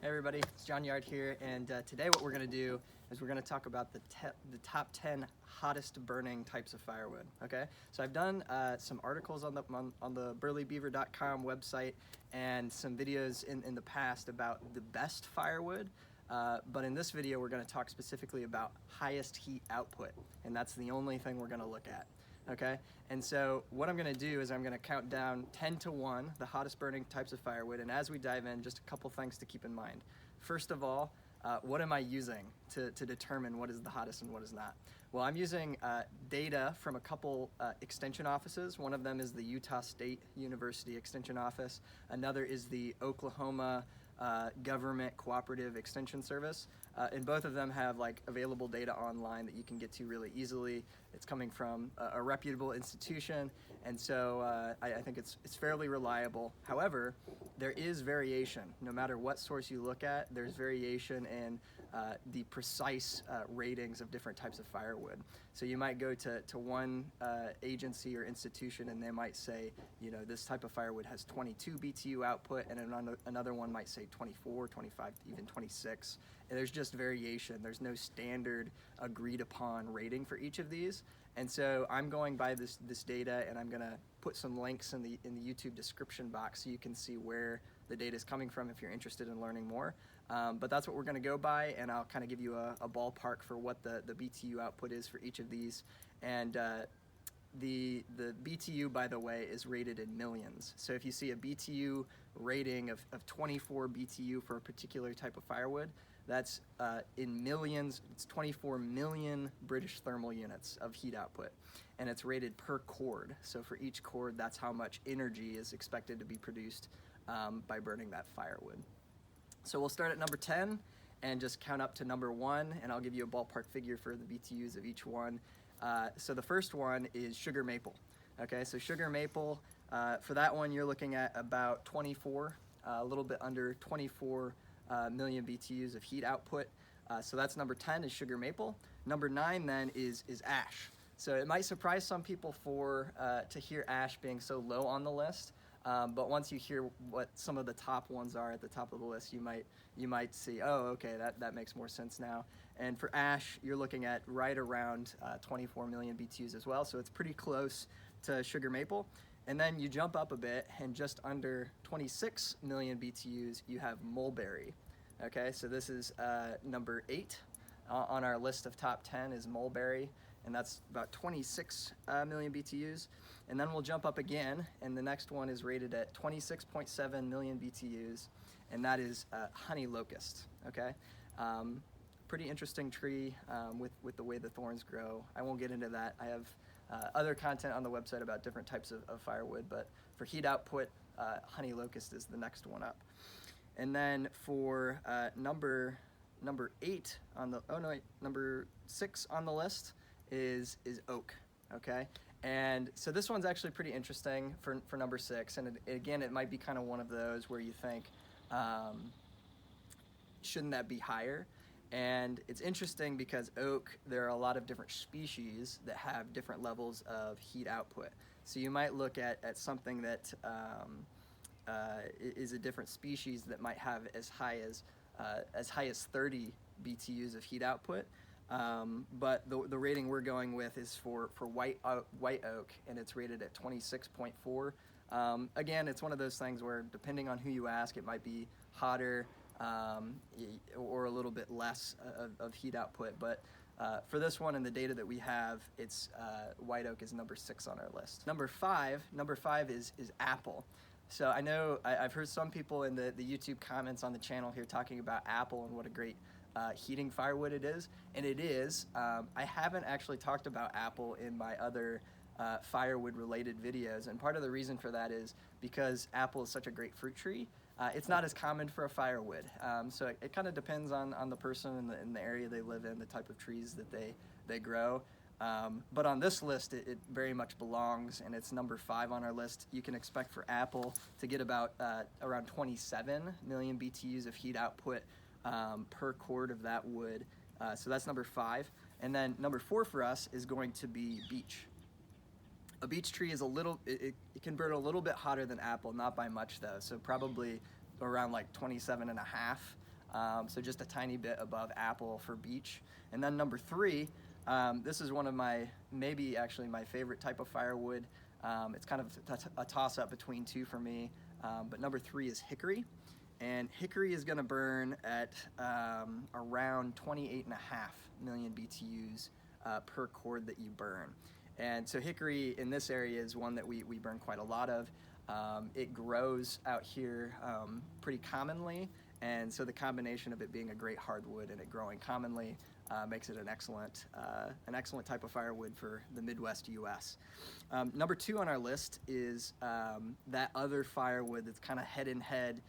Hey everybody, it's John Yard here, and today what we're going to do is we're going to talk about the top 10 hottest burning types of firewood. Okay, so I've done some articles on the burleybeaver.com website and some videos in the past about the best firewood, but in this video we're going to talk specifically about highest heat output, and that's the only thing we're going to look at. Okay, and so what I'm going to do is I'm going to count down 10 to 1 the hottest burning types of firewood, and as we dive in, just a couple things to keep in mind. First of all, what am I using to determine what is the hottest and what is not? Well, I'm using data from a couple extension offices. One of them is the Utah State University Extension Office. Another is the Oklahoma Government Cooperative Extension Service. And both of them have available data online that you can get to really easily. It's coming from a reputable institution, and so I think it's fairly reliable. However, there is variation. No matter what source you look at, there's variation in the precise ratings of different types of firewood. So you might go to one agency or institution and they might say, you know, this type of firewood has 22 BTU output, and another one might say 24, 25, even 26. And there's just variation. There's no standard agreed upon rating for each of these. And so I'm going by this data, and I'm gonna put some links in the YouTube description box so you can see where the data is coming from if you're interested in learning more. But that's what we're gonna go by, and I'll kind of give you a ballpark for what the BTU output is for each of these. And the BTU, by the way, is rated in millions. So if you see a BTU rating of 24 BTU for a particular type of firewood, that's in millions. It's 24 million British thermal units of heat output, and it's rated per cord. So for each cord, that's how much energy is expected to be produced by burning that firewood. So we'll start at number 10 and just count up to number 1, and I'll give you a ballpark figure for the BTUs of each one. So the first one is sugar maple. Okay, so sugar maple, for that one you're looking at about 24, a little bit under 24 million BTUs of heat output. So that's number 10 is sugar maple. Number 9 then is ash. So it might surprise some people to hear ash being so low on the list, but once you hear what some of the top ones are at the top of the list, you might see, oh, okay, that makes more sense now. And for ash, you're looking at right around 24 million BTUs as well, so it's pretty close to sugar maple. And then you jump up a bit, and just under 26 million BTUs, you have mulberry. Okay, so this is number 8 on our list of top 10 is mulberry, and that's about 26 million BTUs. And then we'll jump up again, and the next one is rated at 26.7 million BTUs, and that is honey locust. Okay, pretty interesting tree with the way the thorns grow. I won't get into that. I have other content on the website about different types of firewood, but for heat output, honey locust is the next one up. And then for number 8 on the number 6 on the list is oak. Okay, and so this one's actually pretty interesting for number 6, and again it might be kind of one of those where you think shouldn't that be higher? And it's interesting because oak, there are a lot of different species that have different levels of heat output. So you might look at something that is a different species that might have as high as 30 BTUs of heat output. But the rating we're going with is for white oak, and it's rated at 26.4. Again, it's one of those things where depending on who you ask, it might be hotter or a little bit less of heat output, but for this one and the data that we have, it's white oak is number 6 on our list. Number 5 is apple. So I know I've heard some people in the YouTube comments on the channel here talking about apple and what a great heating firewood it is, and it is. I haven't actually talked about apple in my other firewood related videos, and part of the reason for that is because apple is such a great fruit tree. It's not as common for a firewood, so it kind of depends on the person and the area they live in, the type of trees that they grow. But on this list, it very much belongs, and it's number 5 on our list. You can expect for apple to get about around 27 million BTUs of heat output per cord of that wood. So that's number 5. And then number 4 for us is going to be beech. A beech tree is it can burn a little bit hotter than apple, not by much though, so probably around like 27.5 so just a tiny bit above apple for beech. And then number 3, this is one of my, maybe actually my favorite type of firewood. It's kind of a toss-up between 2 for me, but number 3 is hickory. And hickory is going to burn at around 28.5 million BTUs per cord that you burn. And so hickory in this area is one that we burn quite a lot of. It grows out here pretty commonly, and so the combination of it being a great hardwood and it growing commonly makes it an excellent type of firewood for the Midwest U.S. Number 2 on our list is that other firewood that's kind of head in head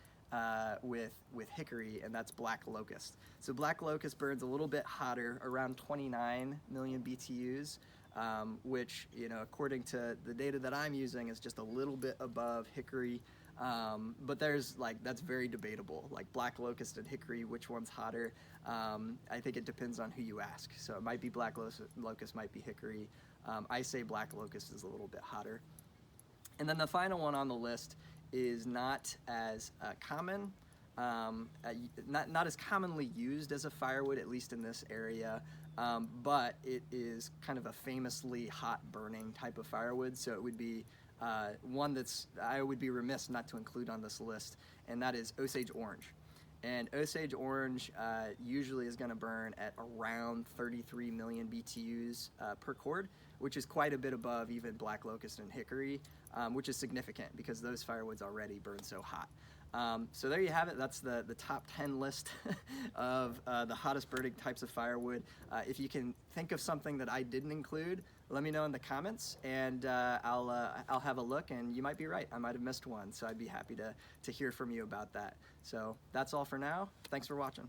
with hickory, and that's black locust. So black locust burns a little bit hotter, around 29 million BTUs, which, you know, according to the data that I'm using, is just a little bit above hickory. But that's very debatable. Like black locust and hickory, which one's hotter? I think it depends on who you ask. So it might be black locust, might be hickory. I say black locust is a little bit hotter. And then the final one on the list is not as common, not as commonly used as a firewood, at least in this area, but it is kind of a famously hot burning type of firewood, so it would be one that's I would be remiss not to include on this list, and that is Osage orange. And Osage orange usually is going to burn at around 33 million BTUs per cord, which is quite a bit above even black locust and hickory, which is significant because those firewoods already burn so hot. So there you have it. That's the top 10 list of the hottest burning types of firewood. If you can think of something that I didn't include, let me know in the comments, and I'll have a look, and you might be right. I might have missed one, so I'd be happy to hear from you about that. So that's all for now. Thanks for watching.